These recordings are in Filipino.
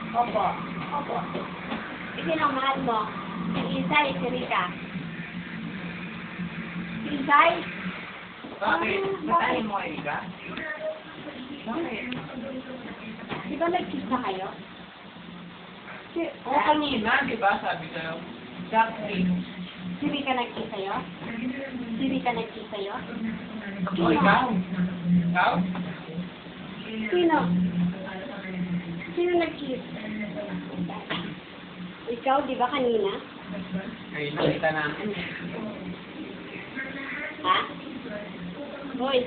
Opo. Opo. Sino ang mahal mo? Si Isay, si Rika. Si Isay? Bakit? Matahin mo kay Rika? Bakit? Di ba nag-kiss na kayo? Oo, kanina, di ba? Sabi sa'yo. Jacqueline. Si Rika nag-kiss sa'yo? Si Rika nag-kiss sa'yo? Oh, ikaw? Ikaw? Sino? Sino nag-kiss? Ikaw, di ba kanina? Ay, nakita namin. Ha? Hoy,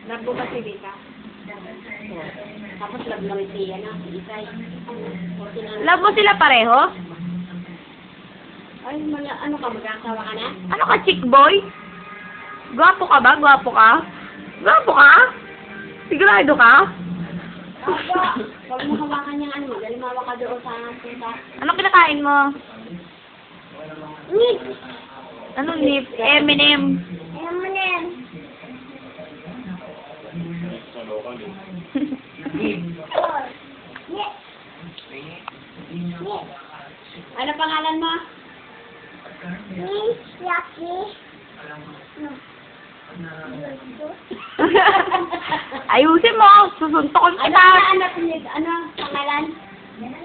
love mo ba si Rika? Tapos love naman si Isay. Love mo sila pareho? Ay, ano ka, mag-asawa ka na? Ano ka, chick boy? Gwapo ka ba? Gwapo ka? Gwapo ka? Sigurado ka? Opo. Huwag mo hawakan yung ano, dalimawa ka doon sa punta. Ano kinakain mo? Nip! Anong nip? M&M. M&M. Ano pangalan mo? Miss Lucky. Ayusin mo. Susuntokin Ano kita. ano pangalan? Miss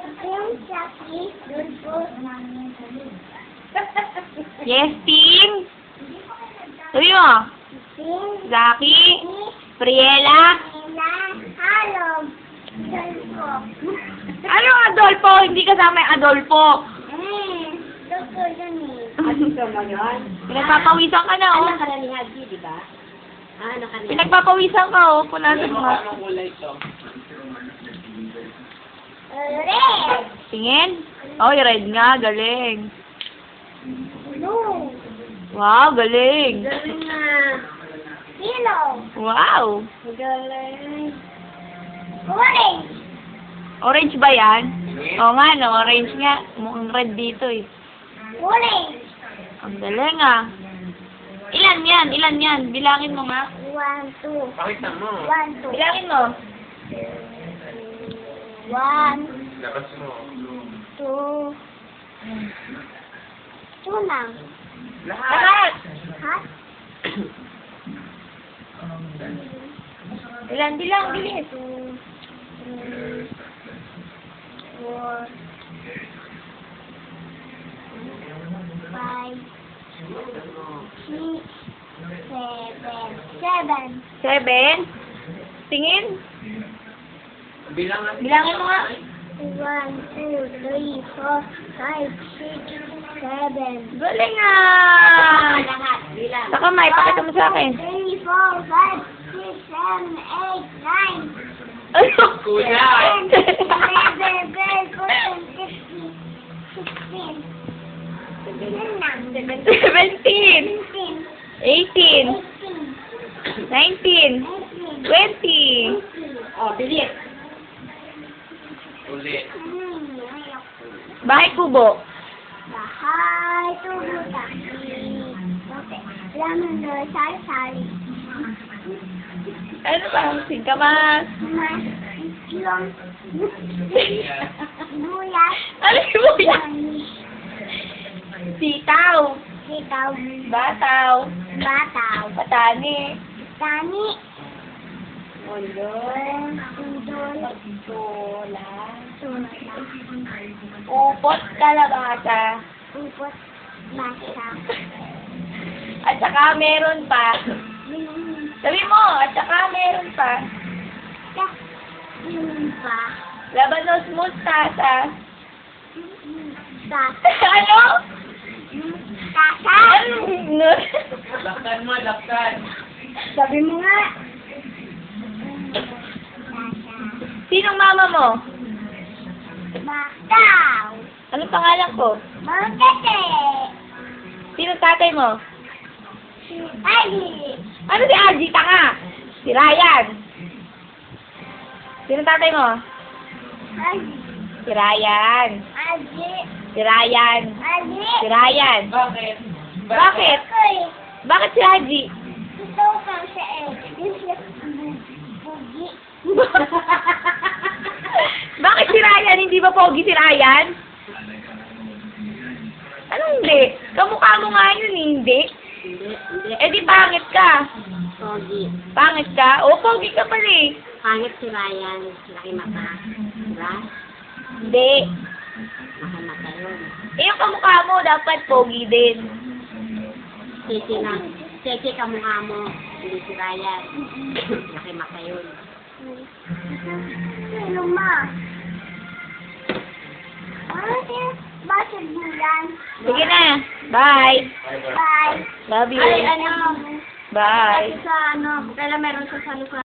Lucky. Yes, Ting. Sabi mo. Zaki. Priela. Hello. Ano Adolfo? Hindi kasama yung Adolfo. Ano ka mo yun? Pinagpapawisan ka na, oh. Anak ka na ni Haji, di ba? Anak ka na. Pinagpapawisan ka, oh. Punasan mo. Anong kulay ito? Red. Tingin. Oh, red nga. Galing. Blue. Wow, galing. Galing na. Yellow. Wow. Galing. Orange. Orange ba yan? Oo nga, no. Orange nga. Mukhang red dito, eh. Orange. Ang galing, ah. Ilan yan? Ilan yan? Bilangin mo nga. 1, 2. Pakita mo. 1, 2. Bilangin mo. 1, Labas mo. 2. 2 lang. Lahat. Lahat. Ha? Ilan? Bilang, bilis. 2, 3, 4, 5, 6, 7. 7. Tingin. Bilang natin. Bilangin mo nga. 1, 2, 3, 4, 5, 6, 7. Galing, ah. Lahat, bilang. Sa kamay, pakita mo sa akin. 3, 4, 5, 6, 7, 8, 9. Ano? Kuya. 11, 12, 13, 14, 15, 16, 17. 18. 19. 20. Oh, bilis. Ulit. Bahay kubo. Bahay, tubo, taxi. Okay. Lemon, sari-sari. Ano ba? Singkamas. Mas, yung, buyas. Ano mo yan? Sitaw. Sitaw, Bataw. bataw. Patani. Tani. Ulol. Udol. Tola. Tuna. Upot. Kalabasa. Upot. Basa. At saka meron pa. Sabi mo, at saka meron pa. Pa. Labanos mustasa. Tasa. Ano? Tasa. Ano? Laktan mo, laktan. Sabi mo nga. Sinong mama mo? Bataw. Anong pangalan ko? Magkete. Sinong tatay mo? Ali. Ano si Aji? Tanga! Si Ryan. Sinong tatay mo? Ali. Si Ryan. Ali. Si Ryan. Ali. Si Ryan. Bakit? Bakit? Koy. Bakit si Haji? Ito ka siya eh. Yung siya bugi. Bakit si Ryan? Ryan? Hindi ba pogi si Ryan? Anong hindi? Kamukha mo nga yun, hindi? Hindi. Eh di pangit ka. Pogi. Pangit ka? O, pogi ka pala eh. Pangit si Ryan. Laki mata. Diba? Hindi. Laki mata yun. Eh, yung kamukha mo, dapat pogi din. Sexy na. Sexy kamukha mo. Hindi si Ryan. Laki mata yun. Hello, Ma. Bakit bulan? Sige na. Bye. Bye. Love you. Ay, ano? Bye. Sa ano, kailan meron sa salukan.